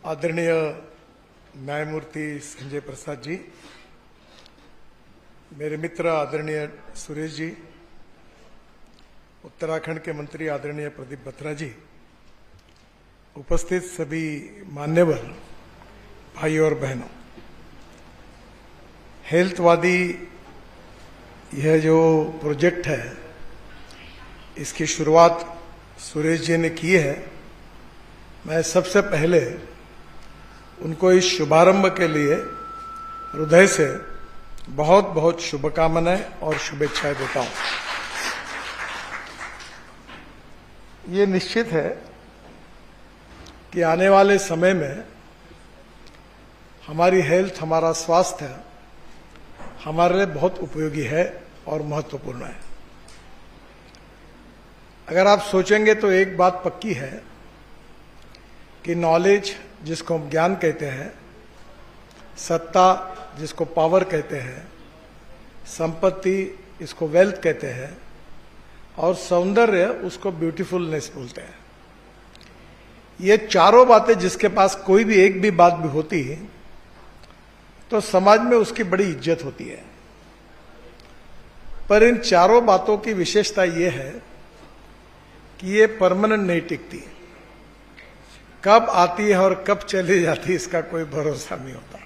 आदरणीय न्यायमूर्ति संजय प्रसाद जी, मेरे मित्र आदरणीय सुरेश जी, उत्तराखंड के मंत्री आदरणीय प्रदीप बत्रा जी, उपस्थित सभी मान्यवर भाई और बहनों, हेल्थवादी यह जो प्रोजेक्ट है इसकी शुरुआत सुरेश जी ने की है। मैं सबसे पहले उनको इस शुभारंभ के लिए हृदय से बहुत बहुत शुभकामनाएं और शुभेच्छाएं देता हूं। ये निश्चित है कि आने वाले समय में हमारी हेल्थ, हमारा स्वास्थ्य हमारे लिए बहुत उपयोगी है और महत्वपूर्ण है। अगर आप सोचेंगे तो एक बात पक्की है कि नॉलेज, जिसको हम ज्ञान कहते हैं, सत्ता जिसको पावर कहते हैं, संपत्ति इसको वेल्थ कहते हैं, और सौंदर्य उसको ब्यूटीफुलनेस बोलते हैं। ये चारों बातें जिसके पास कोई भी एक भी बात भी होती है तो समाज में उसकी बड़ी इज्जत होती है। पर इन चारों बातों की विशेषता ये है कि ये परमानेंट नहीं टिकती, कब आती है और कब चली जाती है इसका कोई भरोसा नहीं होता।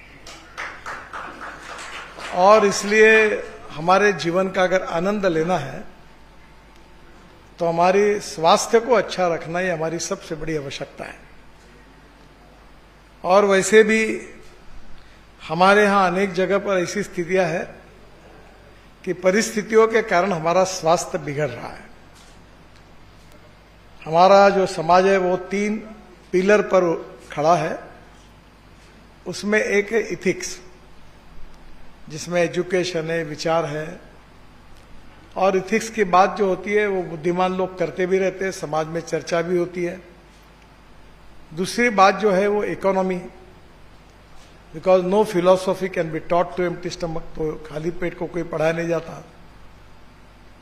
और इसलिए हमारे जीवन का अगर आनंद लेना है तो हमारी स्वास्थ्य को अच्छा रखना ही हमारी सबसे बड़ी आवश्यकता है। और वैसे भी हमारे यहाँ अनेक जगह पर ऐसी स्थितियां हैं कि परिस्थितियों के कारण हमारा स्वास्थ्य बिगड़ रहा है। हमारा जो समाज है वो 3 पिलर पर खड़ा है। उसमें एक है इथिक्स, जिसमें एजुकेशन है, विचार है, और इथिक्स की बात जो होती है वो बुद्धिमान लोग करते भी रहते हैं, समाज में चर्चा भी होती है। दूसरी बात जो है वो economy, because no philosophy can be taught to empty stomach, तो खाली पेट को कोई पढ़ाया नहीं जाता।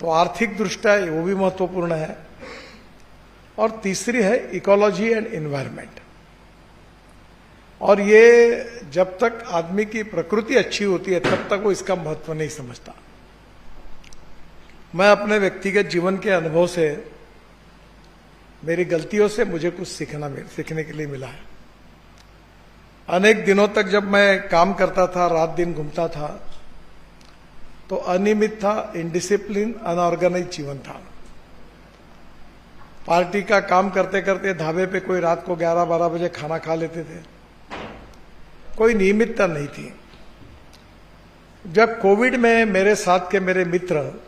तो आर्थिक दृष्टया वो भी महत्वपूर्ण है। और तीसरी है इकोलॉजी एंड एनवायरनमेंट। और ये जब तक आदमी की प्रकृति अच्छी होती है तब तक वो इसका महत्व नहीं समझता। मैं अपने व्यक्तिगत जीवन के अनुभव से, मेरी गलतियों से मुझे कुछ सीखने के लिए मिला है। अनेक दिनों तक जब मैं काम करता था, रात दिन घूमता था, तो अनियमित था, इनडिसिप्लिन, अनऑर्गेनाइज जीवन था। पार्टी का काम करते करते ढाबे पे कोई रात को 11-12 बजे खाना खा लेते थे। कोई नियमितता नहीं थी। जब कोविड में मेरे साथ के मेरे मित्र,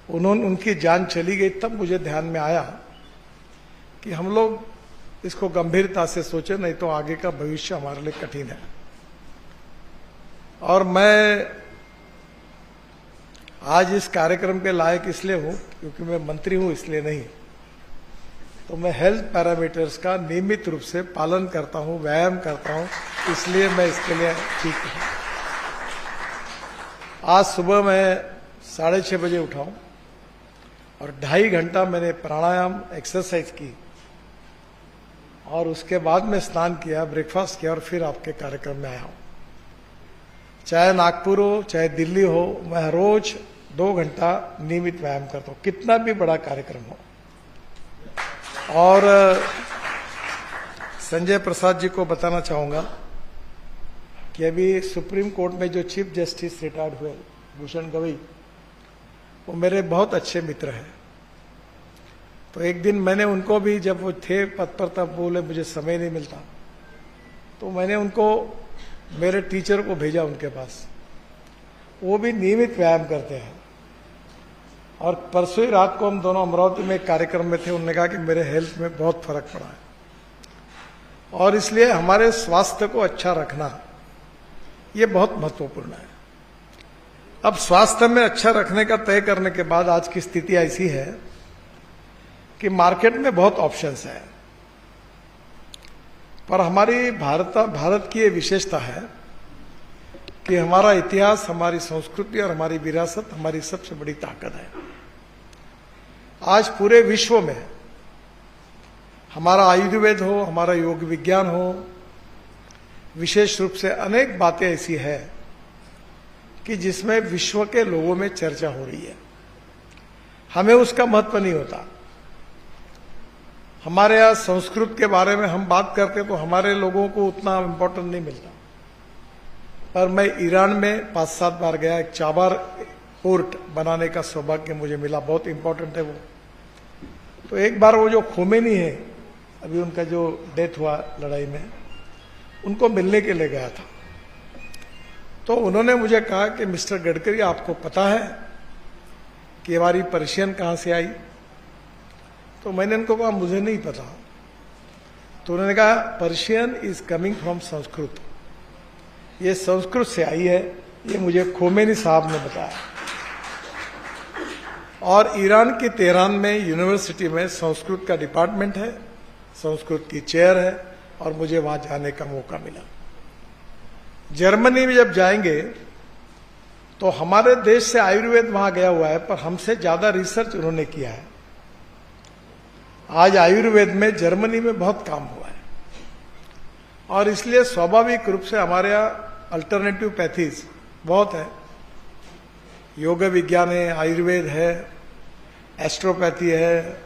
उनकी जान चली गई, तब मुझे ध्यान में आया कि हम लोग इसको गंभीरता से सोचे, नहीं तो आगे का भविष्य हमारे लिए कठिन है। और मैं आज इस कार्यक्रम के लायक इसलिए हूं क्योंकि मैं मंत्री हूं, इसलिए नहीं। तो मैं हेल्थ पैरामीटर्स का नियमित रूप से पालन करता हूं, व्यायाम करता हूं, इसलिए मैं इसके लिए ठीक हूं। आज सुबह मैं 6:30 बजे उठा हूं और 2.5 घंटा मैंने प्राणायाम एक्सरसाइज की, और उसके बाद में स्नान किया, ब्रेकफास्ट किया, और फिर आपके कार्यक्रम में आया हूं। चाहे नागपुर हो, चाहे दिल्ली हो, मैं रोज 2 घंटा नियमित व्यायाम करता हूं, कितना भी बड़ा कार्यक्रम हो। और संजय प्रसाद जी को बताना चाहूंगा कि अभी सुप्रीम कोर्ट में जो चीफ जस्टिस रिटायर्ड हुए, भूषण गवई, वो मेरे बहुत अच्छे मित्र हैं। तो एक दिन मैंने उनको भी, जब वो थे पद पर, तब बोले मुझे समय नहीं मिलता, तो मैंने उनको, मेरे टीचर को भेजा उनके पास। वो भी नियमित व्यायाम करते हैं। और परसों ही रात को हम दोनों अमरावती में एक कार्यक्रम में थे। उन्होंने कहा कि मेरे हेल्थ में बहुत फर्क पड़ा है। और इसलिए हमारे स्वास्थ्य को अच्छा रखना ये बहुत महत्वपूर्ण है। अब स्वास्थ्य में अच्छा रखने का तय करने के बाद आज की स्थिति ऐसी है कि मार्केट में बहुत ऑप्शंस है, पर हमारी भारत की ये विशेषता है कि हमारा इतिहास, हमारी संस्कृति और हमारी विरासत हमारी सबसे बड़ी ताकत है। आज पूरे विश्व में हमारा आयुर्वेद हो, हमारा योग विज्ञान हो, विशेष रूप से अनेक बातें ऐसी है कि जिसमें विश्व के लोगों में चर्चा हो रही है। हमें उसका महत्व नहीं होता। हमारे यहाँ संस्कृत के बारे में हम बात करते तो हमारे लोगों को उतना इम्पोर्टेंट नहीं मिलता। पर मैं ईरान में 5-7 बार गया, एक चाबार पोर्ट बनाने का सौभाग्य मुझे मिला, बहुत इंपॉर्टेंट है वो। तो एक बार वो जो खोमेनी है, अभी उनका जो डेथ हुआ लड़ाई में, उनको मिलने के लिए गया था। तो उन्होंने मुझे कहा कि मिस्टर गडकरी, आपको पता है कि हमारी पर्शियन कहाँ से आई? तो मैंने उनको कहा मुझे नहीं पता। तो उन्होंने कहा Persian is coming from Sanskrit, ये संस्कृत से आई है, ये मुझे खोमेनी साहब ने बताया। और ईरान की तेहरान में यूनिवर्सिटी में संस्कृत का डिपार्टमेंट है, संस्कृत की चेयर है, और मुझे वहां जाने का मौका मिला। जर्मनी में जब जाएंगे तो हमारे देश से आयुर्वेद वहां गया हुआ है, पर हमसे ज्यादा रिसर्च उन्होंने किया है। आज आयुर्वेद में जर्मनी में बहुत काम हुआ है, और इसलिए स्वाभाविक रूप से हमारे यहाँ अल्टरनेटिव पैथीज बहुत है। योग विज्ञान है, आयुर्वेद है, एस्ट्रोपैथी है,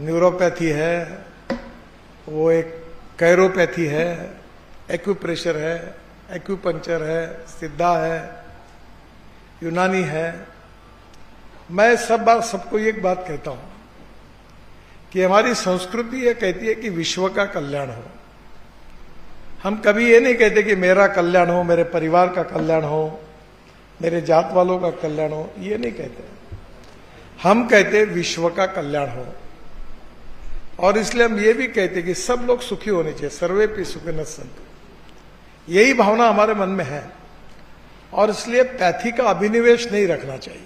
न्यूरोपैथी है, वो एक कैरोपैथी है, एक्यूप्रेशर है, एक्यूपंक्चर है, सिद्धा है, यूनानी है। मैं सबको एक बात कहता हूं कि हमारी संस्कृति ये कहती है कि विश्व का कल्याण हो। हम कभी ये नहीं कहते कि मेरा कल्याण हो, मेरे परिवार का कल्याण हो, मेरे जात वालों का कल्याण हो, ये नहीं कहते। हम कहते विश्व का कल्याण हो। और इसलिए हम ये भी कहते कि सब लोग सुखी होने चाहिए, सर्वे पे सुखिनः सन्तु। यही भावना हमारे मन में है, और इसलिए पैथी का अभिनिवेश नहीं रखना चाहिए।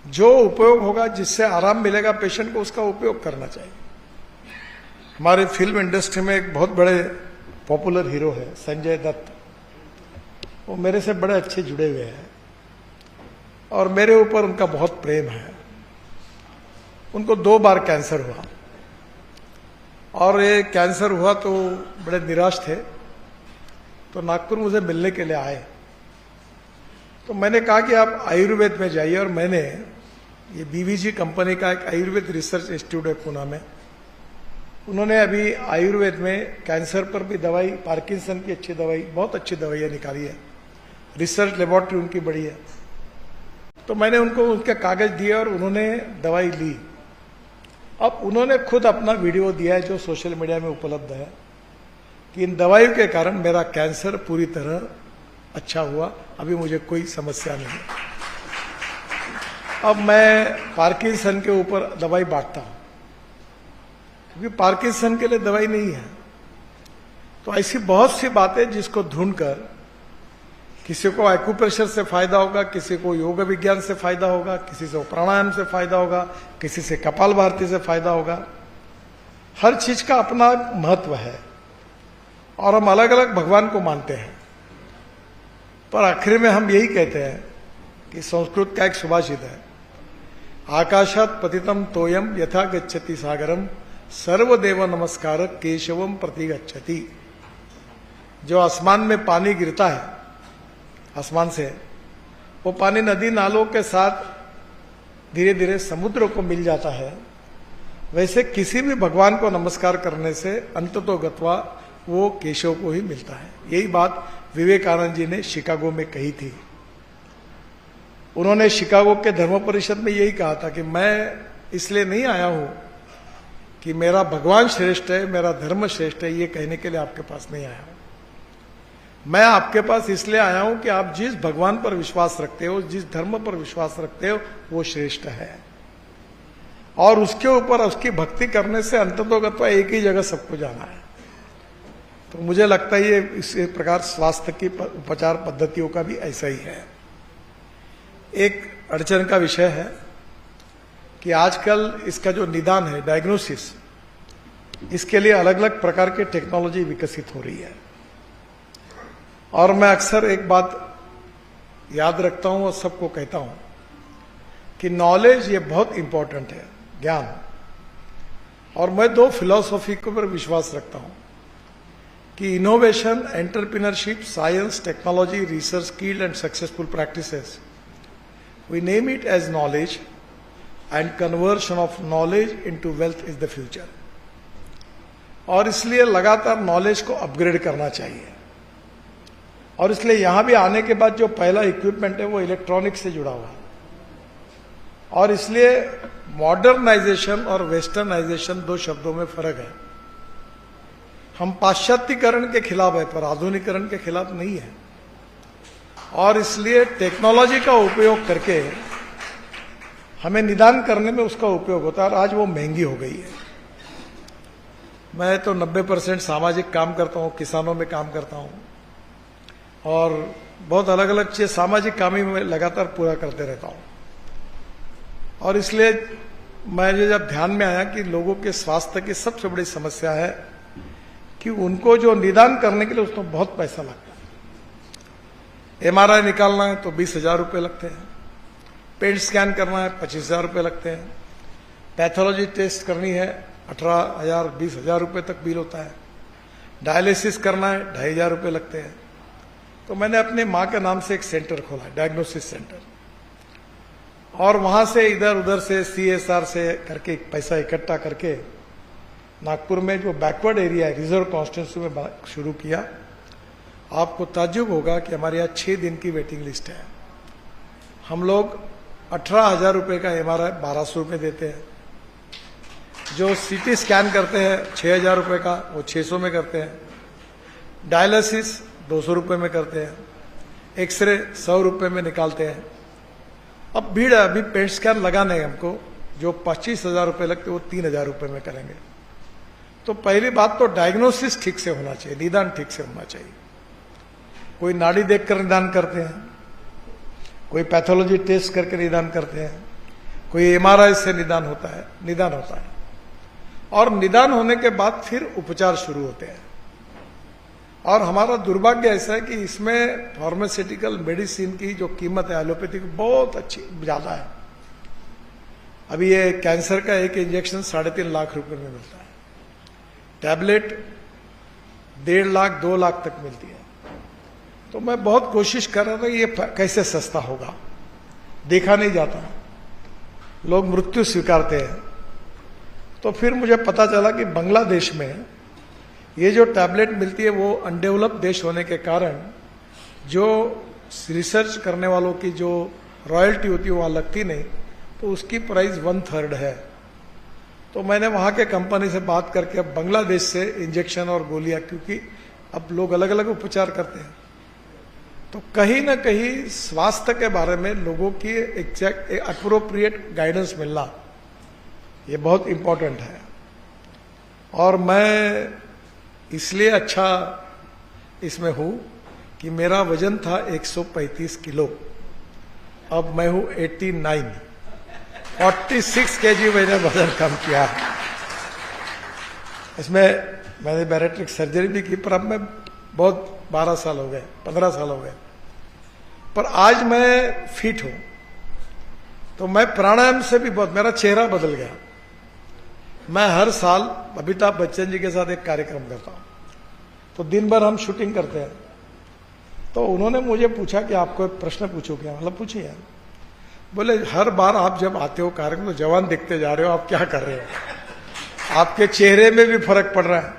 जो उपयोग होगा, जिससे आराम मिलेगा पेशेंट को, उसका उपयोग करना चाहिए। हमारे फिल्म इंडस्ट्री में एक बहुत बड़े पॉपुलर हीरो है संजय दत्त, वो मेरे से बड़े अच्छे जुड़े हुए हैं और मेरे ऊपर उनका बहुत प्रेम है। उनको 2 बार कैंसर हुआ, और ये कैंसर हुआ तो बड़े निराश थे, तो नागपुर मुझे मिलने के लिए आए। तो मैंने कहा कि आप आयुर्वेद में जाइए, और मैंने ये बीवीजी कंपनी का एक आयुर्वेद रिसर्च इंस्टीट्यूट है पूना में, उन्होंने अभी आयुर्वेद में कैंसर पर भी दवाई, पार्किंसन की अच्छी दवाई, बहुत अच्छी दवाइयाँ निकाली है, रिसर्च लेबोरेटरी उनकी बड़ी है। तो मैंने उनको उनके कागज दिए और उन्होंने दवाई ली। अब उन्होंने खुद अपना वीडियो दिया है जो सोशल मीडिया में उपलब्ध है कि इन दवाइयों के कारण मेरा कैंसर पूरी तरह अच्छा हुआ, अभी मुझे कोई समस्या नहीं। अब मैं पार्किंसन के ऊपर दवाई बांटता हूं, क्योंकि पार्किंसन के लिए दवाई नहीं है। तो ऐसी बहुत सी बातें जिसको ढूंढकर किसी को एक्यूप्रेशर से फायदा होगा, किसी को योग विज्ञान से फायदा होगा, किसी से प्राणायाम से फायदा होगा, किसी से कपालभाति से फायदा होगा। हर चीज का अपना महत्व है, और हम अलग अलग भगवान को मानते हैं। पर आखिर में हम यही कहते हैं कि संस्कृत का एक सुभाषित है, आकाशात पतितम तोयम यथा गच्छति सागरम सर्वदेव नमस्कार केशवम प्रति गच्छति। जो आसमान में पानी गिरता है, आसमान से, वो पानी नदी नालों के साथ धीरे धीरे समुद्र को मिल जाता है। वैसे किसी भी भगवान को नमस्कार करने से अंततोगत्वा वो केशव को ही मिलता है। यही बात विवेकानंद जी ने शिकागो में कही थी। उन्होंने शिकागो के धर्म परिषद में यही कहा था कि मैं इसलिए नहीं आया हूं कि मेरा भगवान श्रेष्ठ है, मेरा धर्म श्रेष्ठ है, ये कहने के लिए आपके पास नहीं आया हूं। मैं आपके पास इसलिए आया हूं कि आप जिस भगवान पर विश्वास रखते हो, जिस धर्म पर विश्वास रखते हो, वो श्रेष्ठ है, और उसके ऊपर उसकी भक्ति करने से अंततोगत्वा एक ही जगह सबको जाना है। तो मुझे लगता है ये इस प्रकार स्वास्थ्य की उपचार पद्धतियों का भी ऐसा ही है। एक अड़चन का विषय है कि आजकल इसका जो निदान है, डायग्नोसिस, इसके लिए अलग अलग प्रकार की टेक्नोलॉजी विकसित हो रही है। और मैं अक्सर एक बात याद रखता हूं और सबको कहता हूं कि नॉलेज ये बहुत इंपॉर्टेंट है, ज्ञान। और मैं दो फिलॉसफी के ऊपर विश्वास रखता हूं कि innovation, entrepreneurship, science, technology, research, skilled and successful practices, we name it as knowledge, and conversion of knowledge into wealth is the future. और इसलिए लगातार नॉलेज को अपग्रेड करना चाहिए। और इसलिए यहां भी आने के बाद जो पहला इक्विपमेंट है वो इलेक्ट्रॉनिक से जुड़ा हुआ है। और इसलिए मॉडर्नाइजेशन और वेस्टर्नाइजेशन दो शब्दों में फर्क है। हम पाश्चात्यकरण के खिलाफ है पर आधुनिकीकरण के खिलाफ नहीं है। और इसलिए टेक्नोलॉजी का उपयोग करके हमें निदान करने में उसका उपयोग होता है। और आज वो महंगी हो गई है। मैं तो 90% सामाजिक काम करता हूँ, किसानों में काम करता हूँ और बहुत अलग अलग चीज सामाजिक काम ही मैं लगातार पूरा करते रहता हूँ। और इसलिए मुझे जब ध्यान में आया कि लोगों के स्वास्थ्य की सबसे बड़ी समस्या है कि उनको जो निदान करने के लिए उसमें बहुत पैसा लगता है। MRI निकालना है तो 20,000 रुपये लगते हैं, पेट स्कैन करना है 25,000 रुपये लगते हैं, पैथोलॉजी टेस्ट करनी है 18,000 20,000 रुपये तक बिल होता है, डायलिसिस करना है 2,500 रुपये लगते हैं। तो मैंने अपने माँ के नाम से एक सेंटर खोला, डायग्नोसिस सेंटर, और वहां से इधर उधर से CSR से करके पैसा इकट्ठा करके नागपुर में जो बैकवर्ड एरिया है रिजर्व कॉन्स्टिट्यूंसी में शुरू किया। आपको ताज्जुब होगा कि हमारे यहाँ 6 दिन की वेटिंग लिस्ट है। हम लोग 18,000 रुपये का MRI 1,200 रुपये देते हैं। जो CT स्कैन करते हैं 6,000 रुपये का वो 600 में करते हैं, डायलिसिस 200 रुपये में करते हैं, एक्सरे 100 रुपये में निकालते हैं। अब भीड़ है, अभी पेट स्कैन लगाने हैं हमको, जो 25,000 रुपये लगते वो 3,000 रुपये में करेंगे। तो पहली बात तो डायग्नोसिस ठीक से होना चाहिए, निदान ठीक से होना चाहिए। कोई नाड़ी देखकर निदान करते हैं, कोई पैथोलॉजी टेस्ट करके निदान करते हैं, कोई MRI से निदान होता है। और निदान होने के बाद फिर उपचार शुरू होते हैं। और हमारा दुर्भाग्य ऐसा है कि इसमें फार्मास्यूटिकल मेडिसिन की जो कीमत है एलोपैथी की बहुत अच्छी ज्यादा है। अभी ये कैंसर का एक इंजेक्शन 3.5 लाख रुपए में मिलता है, टैबलेट 1.5 लाख 2 लाख तक मिलती है। तो मैं बहुत कोशिश कर रहा था ये कैसे सस्ता होगा, देखा नहीं जाता, लोग मृत्यु स्वीकारते हैं। तो फिर मुझे पता चला कि बांग्लादेश में ये जो टैबलेट मिलती है वो अनडेवलप्ड देश होने के कारण जो रिसर्च करने वालों की जो रॉयल्टी होती है वहां लगती नहीं, तो उसकी प्राइस 1/3 है। तो मैंने वहां के कंपनी से बात करके अब बांग्लादेश से इंजेक्शन और गोलियां, क्योंकि अब लोग अलग अलग उपचार करते हैं, तो कहीं ना कहीं स्वास्थ्य के बारे में लोगों की एग्जैक्ट अप्रोप्रिएट गाइडेंस मिलना ये बहुत इंपॉर्टेंट है। और मैं इसलिए अच्छा इसमें हूं कि मेरा वजन था 135 किलो, अब मैं हूं 89, 46 kg मैंने वजन कम किया। इसमें मैंने बैरेट्रिक सर्जरी भी की, पर अब मैं बहुत 12 साल हो गए, 15 साल हो गए, पर आज मैं फिट हूं। तो मैं प्राणायाम से भी बहुत, मेरा चेहरा बदल गया। मैं हर साल अमिताभ बच्चन जी के साथ एक कार्यक्रम करता हूं, तो दिन भर हम शूटिंग करते हैं। तो उन्होंने मुझे पूछा कि आपको एक प्रश्न पूछो क्या, मतलब पूछिए। बोले हर बार आप जब आते हो कार्यक्रम तो जवान दिखते जा रहे हो, आप क्या कर रहे हो, आपके चेहरे में भी फर्क पड़ रहा है।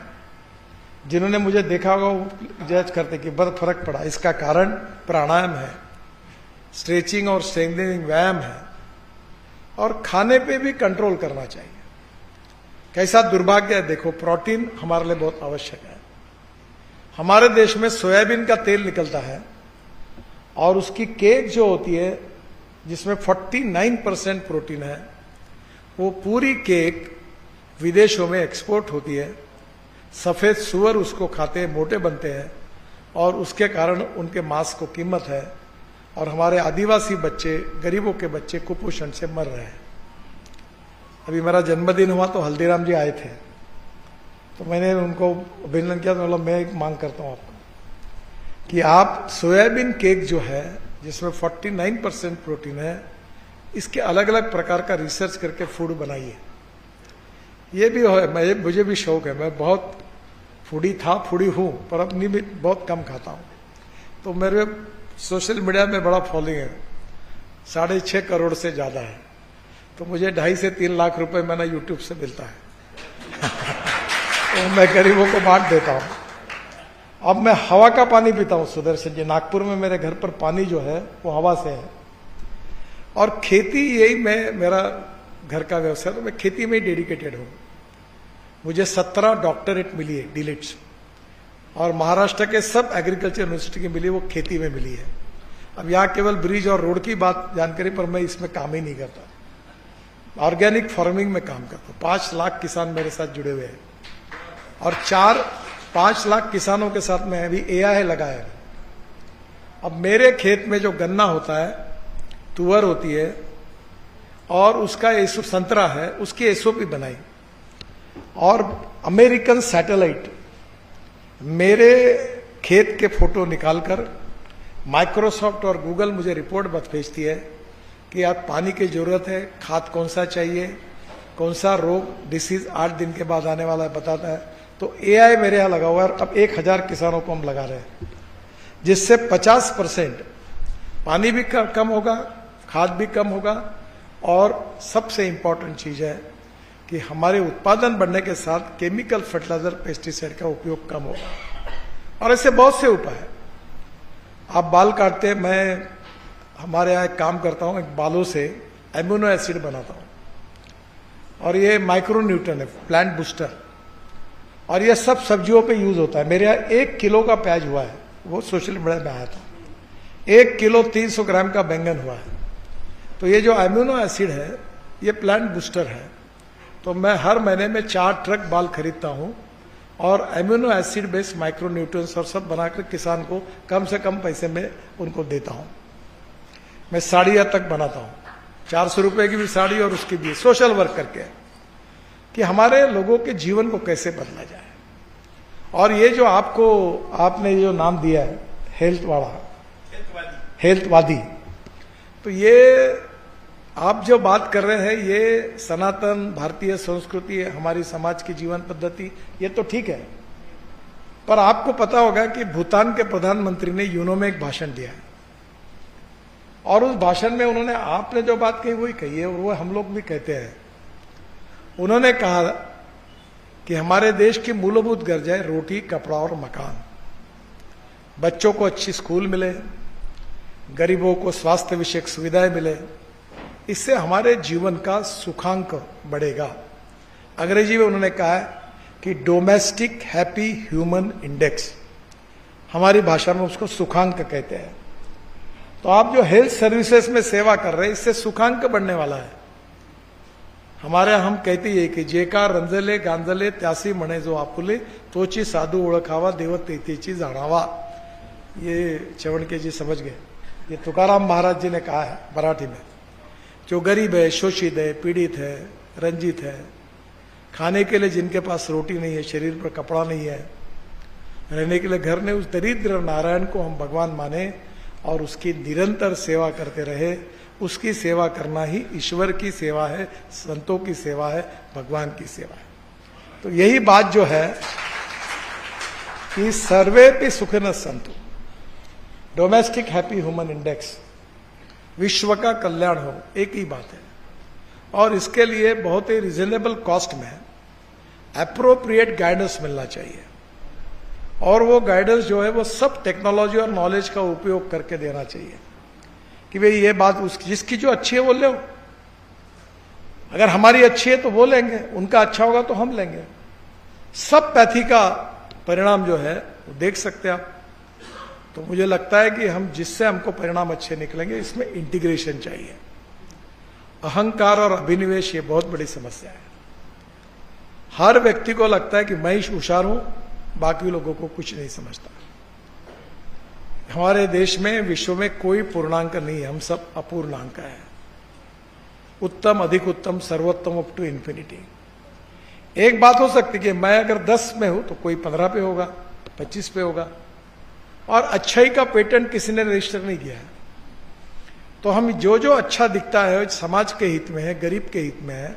जिन्होंने मुझे देखा होगा वो जज करते कि बहुत फर्क पड़ा। इसका कारण प्राणायाम है, स्ट्रेचिंग और स्ट्रेंथनिंग व्यायाम है, और खाने पे भी कंट्रोल करना चाहिए। कैसा दुर्भाग्य है, देखो प्रोटीन हमारे लिए बहुत आवश्यक है। हमारे देश में सोयाबीन का तेल निकलता है और उसकी केक जो होती है जिसमें 49% प्रोटीन है, वो पूरी केक विदेशों में एक्सपोर्ट होती है। सफेद सुअर उसको खाते हैं, मोटे बनते हैं, और उसके कारण उनके मांस को कीमत है। और हमारे आदिवासी बच्चे, गरीबों के बच्चे कुपोषण से मर रहे हैं। अभी मेरा जन्मदिन हुआ तो हल्दीराम जी आए थे, तो मैंने उनको अभिनंदन किया। तो मतलब मैं एक मांग करता हूं आपको कि आप सोयाबीन केक जो है जिसमें 49% प्रोटीन है, इसके अलग अलग प्रकार का रिसर्च करके फूड बनाइए। ये भी है, मुझे भी शौक है, मैं बहुत फूडी था, फूडी हूँ, पर अपनी भी बहुत कम खाता हूँ। तो मेरे सोशल मीडिया में बड़ा फॉलोइंग है, 6.5 करोड़ से ज्यादा है। तो मुझे 2.5 से 3 लाख रुपए मैंने यूट्यूब से मिलता है। तो मैं गरीबों को बांट देता हूँ। अब मैं हवा का पानी पीता हूँ सुदर्शन जी। नागपुर में मेरे घर पर पानी जो है वो हवा से है, और खेती यही मेरा घर का व्यवसाय, तो मैं खेती में ही डेडिकेटेड हूँ। मुझे 17 डॉक्टरेट मिली है, डीलिट्स, और महाराष्ट्र के सब एग्रीकल्चर यूनिवर्सिटी की मिली, वो खेती में मिली है। अब यहाँ केवल ब्रिज और रोड की बात जानकारी, पर मैं इसमें काम ही नहीं करता, ऑर्गेनिक फार्मिंग में काम करता हूँ। 5 लाख किसान मेरे साथ जुड़े हुए हैं, और 4-5 लाख किसानों के साथ मैं अभी AI लगाया है। अब मेरे खेत में जो गन्ना होता है, तुअर होती है, और उसका संतरा है, उसकी SOP बनाई, और अमेरिकन सैटेलाइट मेरे खेत के फोटो निकालकर माइक्रोसॉफ्ट और गूगल मुझे रिपोर्ट भेजती है कि आप पानी की जरूरत है, खाद कौन सा चाहिए, कौन सा रोग डिसीज 8 दिन के बाद आने वाला है, बताता है। तो AI मेरे यहाँ लगा हुआ है। अब 1000 किसानों को हम लगा रहे हैं, जिससे 50% पानी भी कम होगा, खाद भी कम होगा, और सबसे इंपॉर्टेंट चीज है कि हमारे उत्पादन बढ़ने के साथ केमिकल फर्टिलाइजर, पेस्टिसाइड का उपयोग कम होगा। और ऐसे बहुत से उपाय है। आप बाल काटते हैं, मैं हमारे यहाँ एक काम करता हूँ, एक बालों से एमिनो एसिड बनाता हूँ, और ये माइक्रो न्यूट्रन है, प्लांट बूस्टर, और ये सब सब्जियों पे यूज होता है। मेरे यहाँ 1 किलो का प्याज हुआ है, वो सोशल मीडिया में आया था। 1 किलो 300 ग्राम का बैंगन हुआ है। तो ये जो एमिनो एसिड है, ये प्लांट बूस्टर है। तो मैं हर महीने में 4 ट्रक बाल खरीदता हूँ, और amino acid based micro nutrients और सब बनाकर किसान को कम से कम पैसे में उनको देता हूँ। मैं साड़ियाँ तक बनाता हूँ, 400 रुपए की भी साड़ी, और उसकी भी सोशल वर्क करके, कि हमारे लोगों के जीवन को कैसे बदला जाए। और ये जो आपने जो नाम दिया है हेल्थवादी, तो ये आप जो बात कर रहे हैं, ये सनातन भारतीय संस्कृति है, हमारी समाज की जीवन पद्धति, ये तो ठीक है। पर आपको पता होगा कि भूटान के प्रधानमंत्री ने यूनो में एक भाषण दिया है, और उस भाषण में उन्होंने आपने जो बात कही वही कही है, और वो हम लोग भी कहते हैं। उन्होंने कहा कि हमारे देश की मूलभूत गरजें रोटी, कपड़ा और मकान, बच्चों को अच्छी स्कूल मिले, गरीबों को स्वास्थ्य विषयक सुविधाएं मिले, इससे हमारे जीवन का सुखांक बढ़ेगा। अंग्रेजी में उन्होंने कहा है कि डोमेस्टिक हैप्पी ह्यूमन इंडेक्स, हमारी भाषा में उसको सुखांक कहते हैं। तो आप जो हेल्थ सर्विसेज में सेवा कर रहे हैं, इससे सुखांक बढ़ने वाला है। हमारे हम कहते हैं कि जेका रंजले गांजले त्यासी म्हणे जो आपुले, तोची साधू ओळखावा देव तेची जाणावा। ये चवणके जी समझ गए, ये तुकाराम महाराज जी ने कहा है मराठी में। जो गरीब है, शोषित है, पीड़ित है, रंजित है, खाने के लिए जिनके पास रोटी नहीं है, शरीर पर कपड़ा नहीं है, रहने के लिए घर नहीं, उस दरिद्र नारायण को हम भगवान माने और उसकी निरंतर सेवा करते रहे। उसकी सेवा करना ही ईश्वर की सेवा है, संतों की सेवा है, भगवान की सेवा है। तो यही बात जो है कि सर्वे पे सुखिनः सन्तु, डोमेस्टिक हैप्पी ह्यूमन इंडेक्स, विश्व का कल्याण हो, एक ही बात है। और इसके लिए बहुत ही रिजनेबल कॉस्ट में एप्रोप्रिएट गाइडेंस मिलना चाहिए, और वो गाइडेंस जो है वो सब टेक्नोलॉजी और नॉलेज का उपयोग करके देना चाहिए कि भाई ये बात जिसकी जो अच्छी है वो ले, अगर हमारी अच्छी है तो वो लेंगे, उनका अच्छा होगा तो हम लेंगे। सब पैथी का परिणाम जो है वो देख सकते हैं आप। तो मुझे लगता है कि हम जिससे हमको परिणाम अच्छे निकलेंगे, इसमें इंटीग्रेशन चाहिए। अहंकार और अभिनिवेश ये बहुत बड़ी समस्या है। हर व्यक्ति को लगता है कि मैं ही होशियार हूं, बाकी लोगों को कुछ नहीं समझता। हमारे देश में, विश्व में कोई पूर्णांक नहीं है, हम सब अपूर्णांक है। उत्तम, अधिक उत्तम, सर्वोत्तम अप टू इन्फिनिटी। एक बात हो सकती है कि मैं अगर 10 में हूं तो कोई 15 पे होगा, 25 पे होगा, और अच्छाई का पेटेंट किसी ने रजिस्टर नहीं किया है। तो हम जो जो अच्छा दिखता है समाज के हित में है, गरीब के हित में है,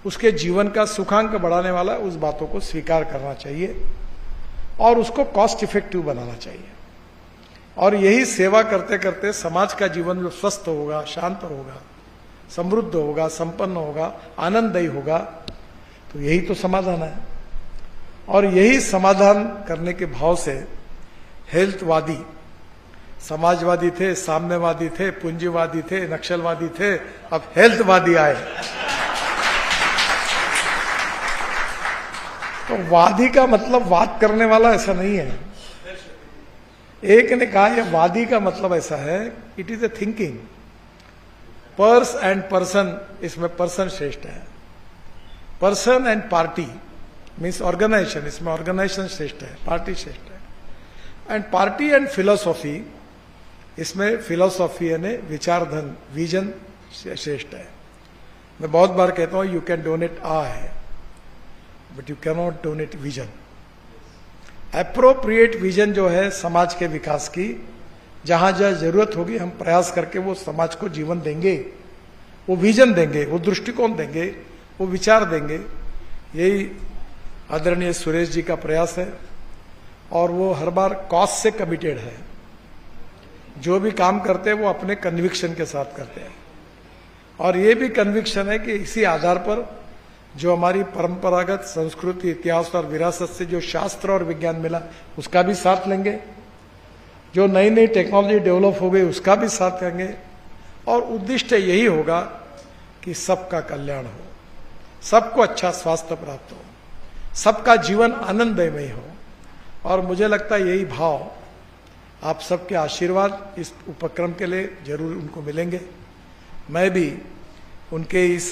उसके जीवन का सुखांक बढ़ाने वाला उस बातों को स्वीकार करना चाहिए और उसको कॉस्ट इफेक्टिव बनाना चाहिए। और यही सेवा करते करते समाज का जीवन जो स्वस्थ होगा, शांत होगा, समृद्ध होगा, संपन्न होगा, आनंददायी होगा, तो यही तो समाधान है। और यही समाधान करने के भाव से हेल्थवादी, समाजवादी थे, साम्यवादी थे, पूंजीवादी थे, नक्सलवादी थे, अब हेल्थवादी आए। तो वादी का मतलब वाद करने वाला ऐसा नहीं है। एक ने कहा यह वादी का मतलब ऐसा है, it is a thinking. Purse and person, इसमें पर्सन श्रेष्ठ है। Person and party means organization, इसमें ऑर्गेनाइजेशन श्रेष्ठ है, पार्टी श्रेष्ठ है। एंड पार्टी एंड फिलोसॉफी, इसमें फिलोसॉफी यानी विचारधन, विजन श्रेष्ठ है। मैं बहुत बार कहता हूं you can donate I but you can not donate vision. Appropriate vision जो है समाज के विकास की, जहां जहां जरूरत होगी हम प्रयास करके वो समाज को जीवन देंगे, वो विजन देंगे, वो दृष्टिकोण देंगे, वो विचार देंगे। यही आदरणीय सुरेश जी का प्रयास है और वो हर बार कॉज से कमिटेड है। जो भी काम करते हैं वो अपने कन्विक्शन के साथ करते हैं और ये भी कन्विक्शन है कि इसी आधार पर जो हमारी परंपरागत संस्कृति, इतिहास और विरासत से जो शास्त्र और विज्ञान मिला उसका भी साथ लेंगे, जो नई नई टेक्नोलॉजी डेवलप हो गई उसका भी साथ लेंगे। और उद्देश्य यही होगा कि सबका कल्याण हो, सबको अच्छा स्वास्थ्य प्राप्त हो, सबका जीवन आनंदमय हो। और मुझे लगता है यही भाव, आप सबके आशीर्वाद इस उपक्रम के लिए जरूर उनको मिलेंगे। मैं भी उनके इस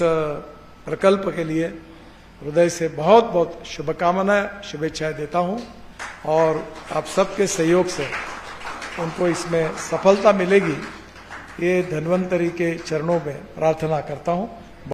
प्रकल्प के लिए हृदय से बहुत बहुत शुभकामनाएं, शुभेच्छाएं देता हूं और आप सबके सहयोग से उनको इसमें सफलता मिलेगी, ये धन्वंतरी के चरणों में प्रार्थना करता हूं।